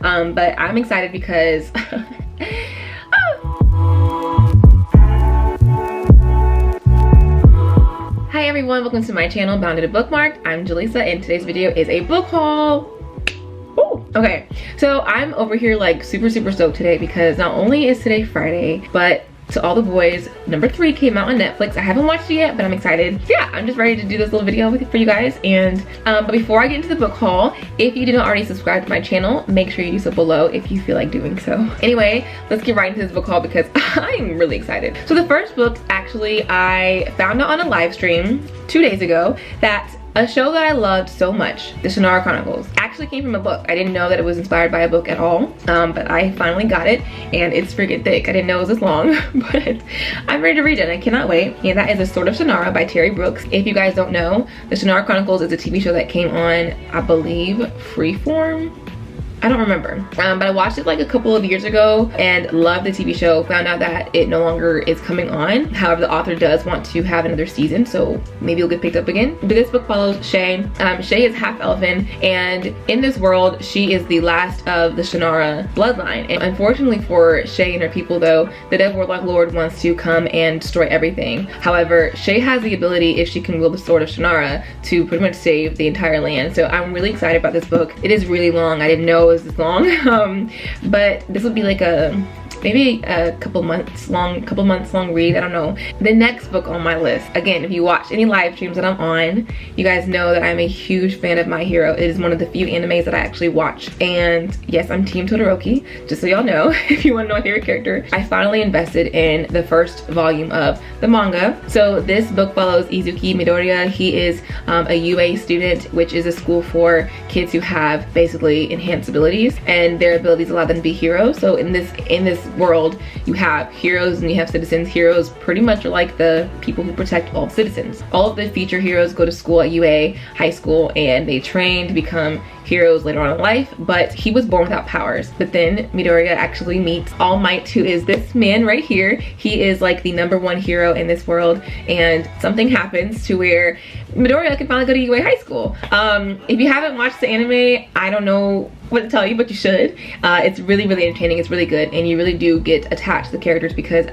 but I'm excited because Hi everyone, welcome to my channel, Bounded and Bookmarked. I'm Jaleesa, and today's video is a book haul. Ooh, okay, so I'm over here like super stoked today because not only is today Friday, but To All the Boys #3 came out on Netflix. I haven't watched it yet, but I'm excited. Yeah, I'm just ready to do this little video for you guys. And but before I get into the book haul, if you did not already subscribe to my channel, make sure you do so below if you feel like doing so. Anyway, let's get right into this book haul because I'm really excited. So the first book, actually, I found out on a live stream 2 days ago that a show that I loved so much, The Shannara Chronicles, actually came from a book. I didn't know that it was inspired by a book at all, but I finally got it, and it's freaking thick. I didn't know it was this long, but I'm ready to read it, and I cannot wait. And that is A Sword of Shannara by Terry Brooks. If you guys don't know, The Shannara Chronicles is a TV show that came on, I believe, Freeform? I don't remember, but I watched it like a couple of years ago and loved the TV show. Found out that it no longer is coming on. However, the author does want to have another season, so maybe it'll get picked up again. But this book follows Shay. Shay is half elfin, and in this world, she is the last of the Shannara bloodline. And unfortunately for Shay and her people, though, the Dead Warlock Lord wants to come and destroy everything. However, Shay has the ability, if she can wield the Sword of Shannara, to pretty much save the entire land. So I'm really excited about this book. It is really long. I didn't know it was this long, but this would be like maybe a couple months long read. I don't know. The next book on my list, again, if you watch any live streams that I'm on, you guys know that I'm a huge fan of My Hero. It is one of the few animes that I actually watch, and yes, I'm Team Todoroki, just so y'all know. If you want to know my favorite character, I finally invested in the first volume of the manga. So this book follows Izuki Midoriya. He is a UA student, which is a school for kids who have basically enhanced abilities, and their abilities allow them to be heroes. So in this world, you have heroes and you have citizens. Heroes pretty much are like the people who protect all citizens. All of the feature heroes go to school at UA high school, and they train to become heroes later on in life, but he was born without powers. But then Midoriya actually meets All Might, who is this man right here. He is like the #1 hero in this world, and something happens to where Midoriya can finally go to UA high school. If you haven't watched the anime, I don't know what to tell you, but you should. It's really entertaining. It's really good, and you really do get attached to the characters because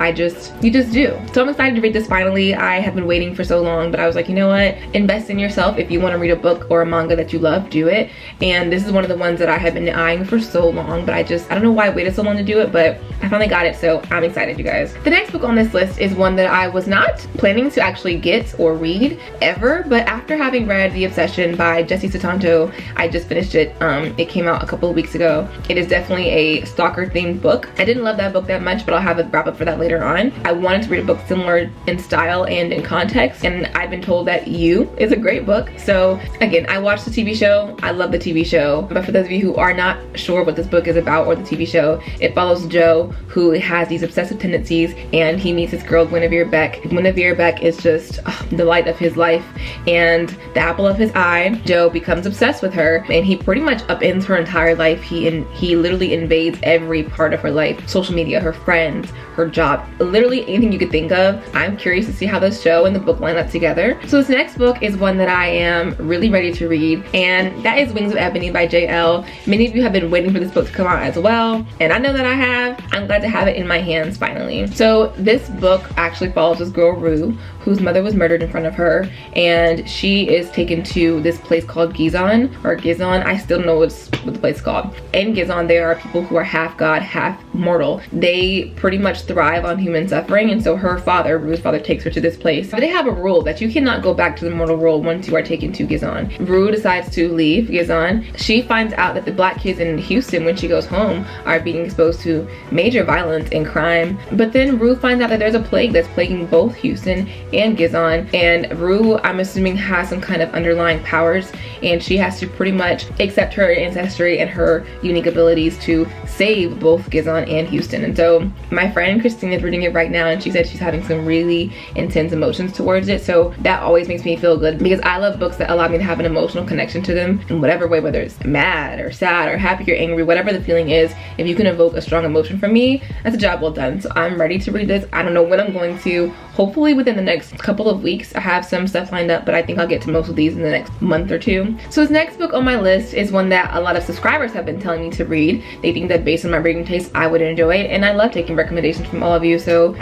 you just do. So I'm excited to read this finally. I have been waiting for so long, but I was like, you know what? Invest in yourself. If you want to read a book or a manga that you love, do it. And this is one of the ones that I have been eyeing for so long, but I don't know why I waited so long to do it, but I finally got it, so I'm excited, you guys. The next book on this list is one that I was not planning to actually get or read ever, but after having read The Obsession by Jesse Sutanto, I just finished it. It came out a couple of weeks ago. It is definitely a stalker themed book. I didn't love that book that much, but I'll have a wrap up for that later on. I wanted to read a book similar in style and in context, and I've been told that You is a great book. So again, I watched the TV show. I love the TV show, but for those of you who are not sure what this book is about or the TV show, it follows Joe, who has these obsessive tendencies, and he meets this girl, Guinevere Beck. Guinevere Beck is just the light of his life and the apple of his eye. Joe becomes obsessed with her, and he pretty much upends her entire life. He literally invades every part of her life. Social media, her friends, her job, literally anything you could think of. I'm curious to see how this show and the book line up together. So this next book is one that I am really ready to read, and that is Wings of Ebony by JL. Many of you have been waiting for this book to come out as well, and I know that I have. I'm glad to have it in my hands finally. So this book actually follows this girl, Rue, whose mother was murdered in front of her, and she is taken to this place called Gizon, or Gizon. I still don't know what the place is called. In Gizon, there are people who are half god, half mortal. They pretty much thrive on human suffering, and so her father, Rue's father, takes her to this place. But they have a rule that you cannot go back to the mortal world once you are taken to Gizon. Rue decides to leave Gizon. She finds out that the black kids in Houston, when she goes home, are being exposed to major violence and crime. But then Rue finds out that there's a plague that's plaguing both Houston and Gizon, and Rue, I'm assuming, has some kind of underlying powers, and she has to pretty much accept her ancestry and her unique abilities to save both Gizon Tucson and Houston. And so my friend Christine is reading it right now, and she said she's having some really intense emotions towards it. So that always makes me feel good, because I love books that allow me to have an emotional connection to them in whatever way, whether it's mad or sad or happy or angry, whatever the feeling is. If you can evoke a strong emotion from me, that's a job well done. So I'm ready to read this. I don't know when I'm going to. Hopefully within the next couple of weeks. I have some stuff lined up, but I think I'll get to most of these in the next month or two. So this next book on my list is one that a lot of subscribers have been telling me to read. They think that based on my reading taste, I would enjoy it, and I love taking recommendations from all of you. So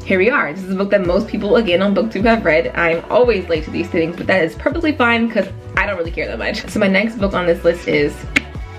here we are. This is a book that most people, again, on BookTube have read. I'm always late to these things, but that is perfectly fine because I don't really care that much. So my next book on this list is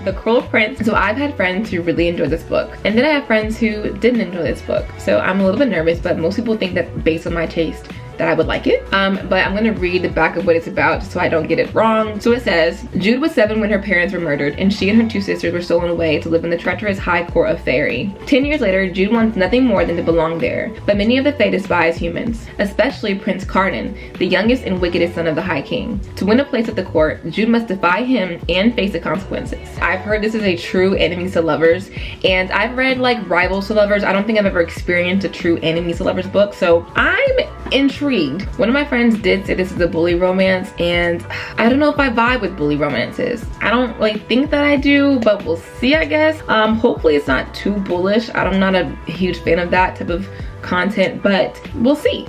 The Cruel Prince. So I've had friends who really enjoyed this book, and then I have friends who didn't enjoy this book. So I'm a little bit nervous, but most people think that based on my taste that I would like it. But I'm gonna read the back of what it's about just so I don't get it wrong. So it says, Jude was 7 when her parents were murdered, and she and her 2 sisters were stolen away to live in the treacherous high court of Fairy. 10 years later, Jude wants nothing more than to belong there, but many of the Fae despise humans, especially Prince Cardan, the youngest and wickedest son of the High King. To win a place at the court, Jude must defy him and face the consequences. I've heard this is a true enemies to lovers, and I've read like rivals to lovers. I don't think I've ever experienced a true enemies to lovers book, so I'm intrigued. One of my friends did say this is a bully romance, and I don't know if I vibe with bully romances. I don't like think that I do, but we'll see, I guess. Hopefully it's not too bullish. I'm not a huge fan of that type of content, but we'll see.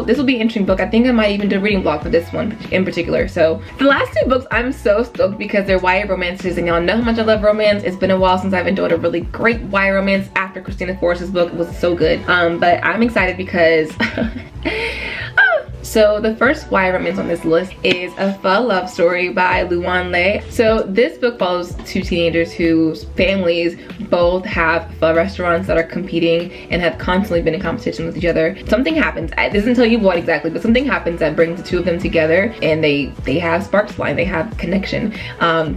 This will be an interesting book. I think I might even do a reading vlog for this one in particular. So the last 2 books, I'm so stoked because they're YA romances, and y'all know how much I love romance. It's been a while since I've enjoyed a really great YA romance after Christina Forrest's book. It was so good. But I'm excited because so the first YA romance on this list is A Pho Love Story by Luan Le. So this book follows 2 teenagers whose families both have pho restaurants that are competing and have constantly been in competition with each other. Something happens, it doesn't tell you what exactly, but something happens that brings the 2 of them together, and they have sparks flying, they have connection.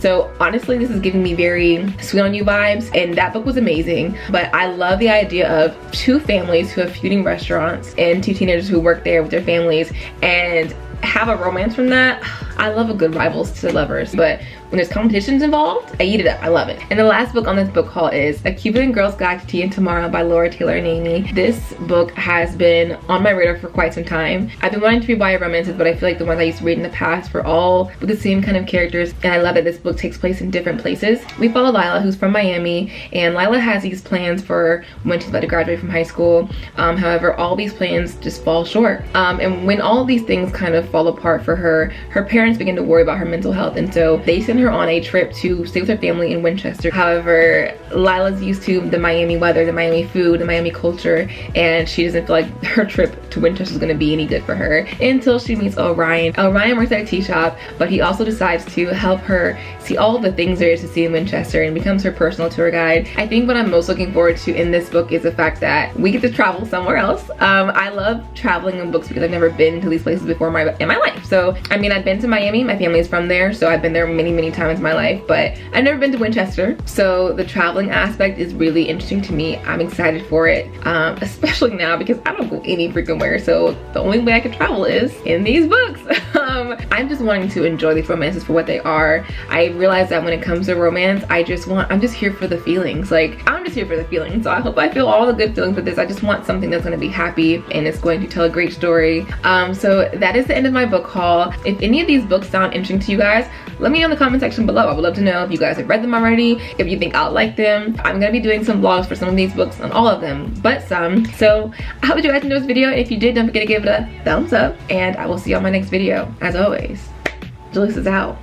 So honestly, this is giving me very Sweet on You vibes, and that book was amazing. But I love the idea of 2 families who have feuding restaurants and 2 teenagers who work there with their families and have a romance from that. I love a good rivals to lovers, but when there's competitions involved, I eat it up. I love it. And the last book on this book haul is A Cuban Girl's Guide to Tea and Tomorrow by Laura Taylor and Amy. This book has been on my radar for quite some time. I've been wanting to read YA romances, but I feel like the ones I used to read in the past were all with the same kind of characters, and I love that this book takes place in different places. We follow Lila, who's from Miami, and Lila has these plans for when she's about to graduate from high school. However, all these plans just fall short. And when all these things kind of fall apart for her, her parents begin to worry about her mental health, and so they send her on a trip to stay with her family in Winchester. However, Lila's used to the Miami weather, the Miami food, the Miami culture, and she doesn't feel like her trip to Winchester is going to be any good for her until she meets Orion. Orion works at a tea shop, but he also decides to help her see all the things there is to see in Winchester and becomes her personal tour guide. I think what I'm most looking forward to in this book is the fact that we get to travel somewhere else. I love traveling in books because I've never been to these places before in my life. So I mean, I've been to Miami, my family is from there, so I've been there many times in my life, but I've never been to Winchester. So the traveling aspect is really interesting to me. I'm excited for it, especially now because I don't go any freaking where, so the only way I can travel is in these books. I'm just wanting to enjoy these romances for what they are. I realize that when it comes to romance, I'm just here for the feelings. Like, I'm just here for the feelings, so I hope I feel all the good feelings with this. I just want something that's going to be happy and it's going to tell a great story. So that is the end of my book haul. If any of these books sound interesting to you guys, let me know in the comment section below. I would love to know if you guys have read them already, if you think I'll like them. I'm gonna be doing some vlogs for some of these books, on all of them, but some. So I hope you guys enjoyed this video. If you did, don't forget to give it a thumbs up, and I will see you on my next video. As always, Jalissa's out.